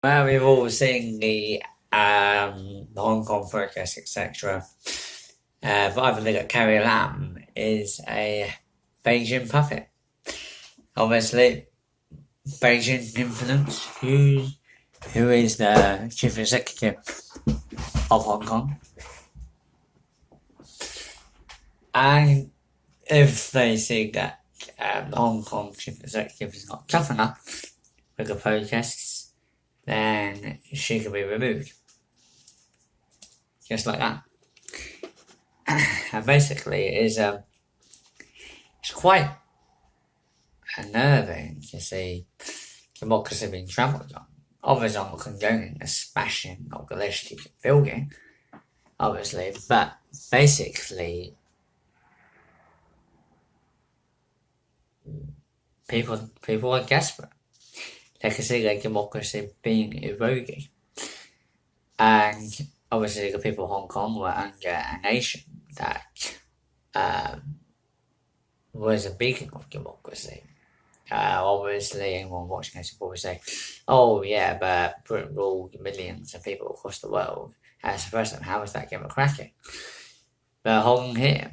Well, we've all seen the Hong Kong protests, etc. But I believe that Carrie Lam is a Beijing puppet. Obviously, Beijing influence. Who is the chief executive of Hong Kong? And if they see that the Hong Kong chief executive is not tough enough with the protests, then she can be removed. Just like that. And basically, it's quite unnerving to see democracy being trampled on. Obviously, I'm not condoning the smashing of the legislative building, obviously, but basically, people are desperate. They can see their democracy being eroded. And obviously, the people of Hong Kong were under a nation that was a beacon of democracy. Obviously, anyone watching this will probably say, oh yeah, but Britain ruled millions of people across the world as the president. How is that democratic? But hold on here.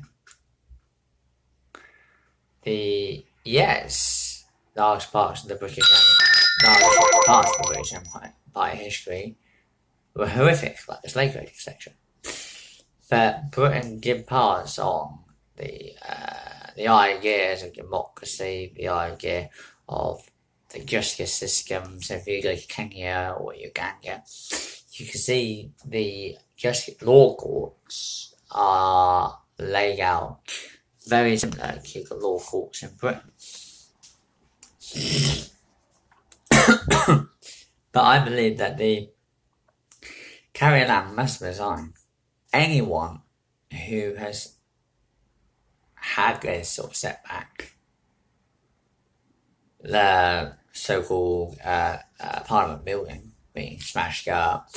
Large parts of the British Empire history were horrific, like the slave trade, etc. But Britain did pass on the ideas of democracy, the idea of the justice system. So if you go to Kenya or Uganda, you can see the justice law courts are laid out very similar to the law courts in Britain. But I believe that the Carrie Lam must resign. Anyone who has had this sort of setback, the so-called Parliament building being smashed up,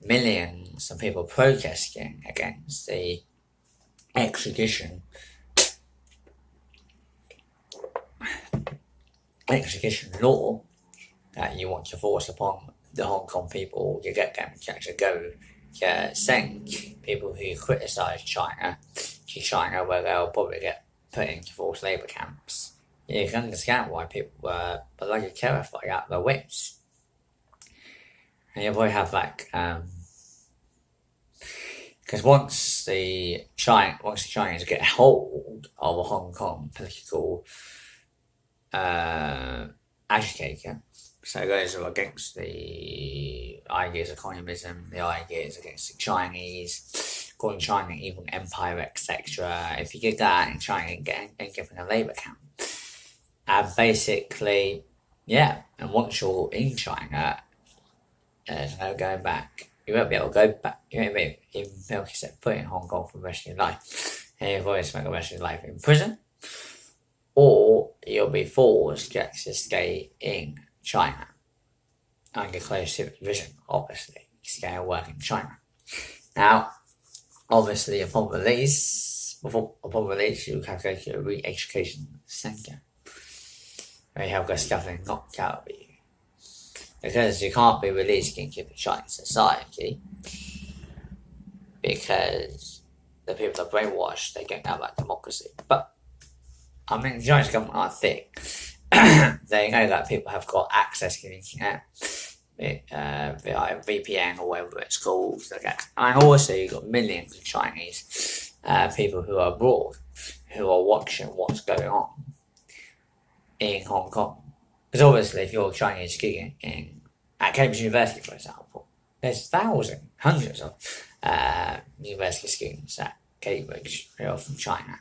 millions of people protesting against the extradition law that you want to force upon the Hong Kong people. You get them to actually go to send people who criticise China to China, where they'll probably get put into forced labour camps. You can understand why people were bloody terrified out of their wits. And you'll probably have because once the Chinese get hold of a Hong Kong political agitator, so those are against the ideas of communism, the ideas against the Chinese, calling China even empire, etc. If you get that in China, get given a labour camp. And basically, and once you're in China, there's no going back. You won't be able to go back. You won't be even able to set foot in Hong Kong for the rest of your life. And you'll probably spend the rest of your life in prison, or you'll be forced to actually stay in China under close supervision, obviously, to stay and work in China. Now, obviously, upon release, you have to go to a re-education centre where you have got stuff knocked out of you. Because you can't be released into the Chinese society because the people are brainwashed, they don't know about democracy. But I mean, the Chinese government are thick. They know that people have got access to the internet via VPN or whatever it's called. And also, you've got millions of Chinese people who are abroad who are watching what's going on in Hong Kong. Because obviously, if you're a Chinese student at Cambridge University, for example, there's hundreds of university students at Cambridge who are from China.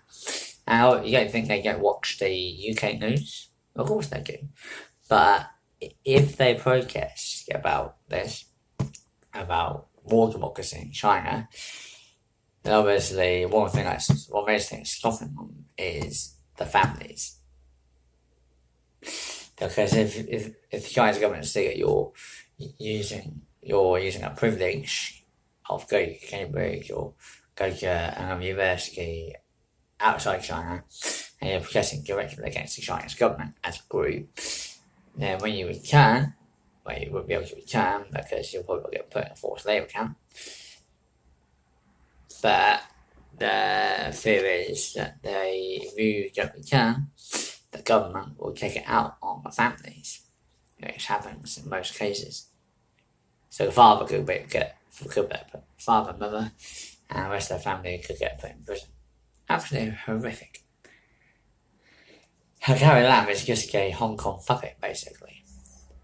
And you don't think they don't watch the UK news? Of course they do. But if they protest about this, about more democracy in China, then obviously one of the most things stopping them is the families. Because if the Chinese government see that you're using a privilege of going to Cambridge or go to another university outside China, and you're protesting directly against the Chinese government as a group, then when you return, where you won't be able to return because you'll probably get put in a forced labour camp. But the fear is that if you don't return, the government will take it out on the families, which happens in most cases. So the father could get father, mother, and the rest of the family could get put in prison. Absolutely horrific. Carrie Lam is just a Hong Kong puppet, basically.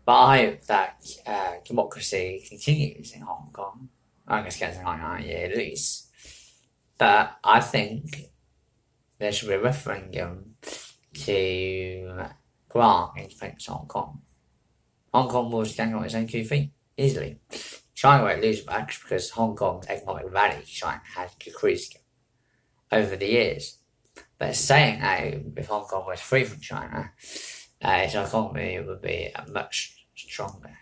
But I hope that democracy continues in Hong Kong. I guess it's like 9 years at least. But I think there should be a referendum to grant independence to Hong Kong. Hong Kong will stand on its own 2 feet, easily. China won't lose much because Hong Kong's economic value to China has decreased over the years. But saying that if Hong Kong was free from China, its economy would be much stronger.